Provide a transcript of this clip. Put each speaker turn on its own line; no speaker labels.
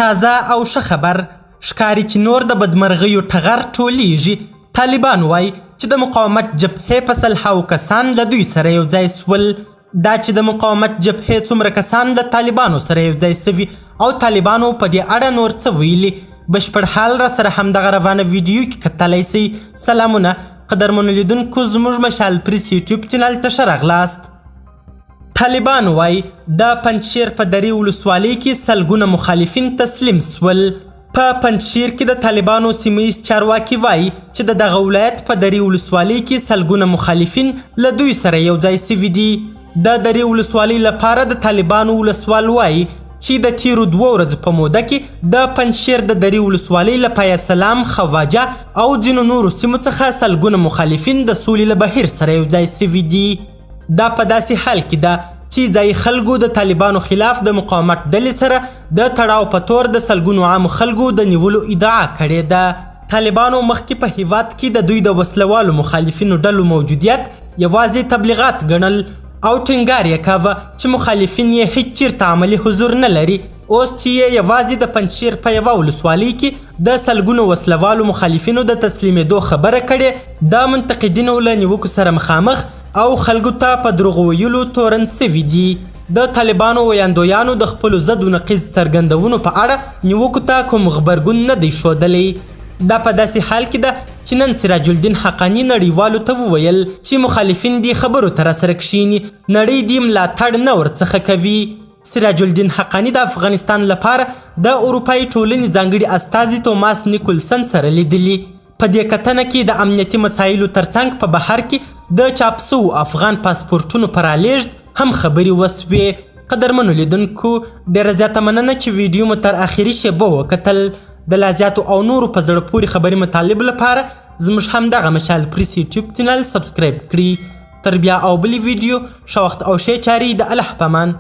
تازه او ښه خبر ښکاري چې نور د بدمرغیو ټغر ټولیږي. طالبان وایي چې د مقاومت جبهې په سلهاوو کسان له دوی سره یو ځای سول. دا چې د مقاومت جبهې څومره کسان له طالبانو سره یو ځای سوي او طالبانو په دې اړه نور څه ویلي، بشپړ حال را سره همدغه روانه ویډیو کې کتلی سئ. سلامونه قدرمنو لیدونکو، زموږ مشال پریس یوټیوب چینل ته ښه راغلاست. طالبان وایي د پنجشیر په درې ولسوالۍ کې سلګونه مخالفین تسلیم سول. په پنجشیر کې د طالبانو سیمهیز چارواکي وایي چې د دغه ولایت په درې ولسوالۍ کې سلګونه مخالفین له دوی سره یو ځای سوي دي. د درې ولسوالۍ لپاره د طالبانو ولسوال وایي چې د تیرو 2 ورځو په موده کې د پنجشیر د درې ولسوالۍ له پایه سلام، خواجه او ځینو نورو سیمو څخه سلګونه مخالفین د سولې له بهیر سره یو ځای سوي دي. دا په داسې حال کې ده چې ځایي خلکو د طالبانو خلاف د مقاومت ډلې سره د تړاو په تور د سلګونو عامو خلکو د نیولو ادعا کړې ده. طالبانو مخکې په هیواد کې د دوی د وسلوالو مخالفینو ډلو موجودیت یوازې تبلیغات ګڼل او ټینګار یې کاوه چې مخالفین یې هیڅ چیرته عملي حضور نه لري. اوس چې یې یوازې د پنجشیر په یوه ولسوالۍ کې د سلګونو وسلوالو مخالفینو د تسلیمېدو خبره کړې، د منتقدینو له نیوکو سره مخامخ او خلکو ته په دروغ ویلو تورن سوي دي. د طالبانو ویاندویانو د خپلو ضد و نقیض څرګندونو په اړه نیوکو ته کوم غبرګون نه دی ښودلی. دا په داسې حال کې ده چې نن سراج الدین حقانی نړیوالو ته وویل چې مخالفین دې خبرو ته راسره کښیني، نړۍ دې ملاتړ نه ورڅخه کوي. سراج الدین حقانی د افغانستان لپاره د اروپایي ټولنې ځانګړي استازي توماس نیکولسن سره لیدلي. په دې کتنه کې د امنیتي مسایلو ترڅنګ په بهر کې د چاپ سوو افغان پاسپورټونو پر رالېږد هم خبرې وسوې. قدرمنو لیدونکو، ډېره زیاته مننه چې ویډیو مو تر اخري شیبو وکتل. د لا زیاتو او نورو په زړه پورې خبري مطالب لپاره زموږ همدغه مشال پریس یوټیوب چینل سبسکرایب کړي. تر بیا او بلې ویډیو ښه وخت او ښې چارې د الله په امان.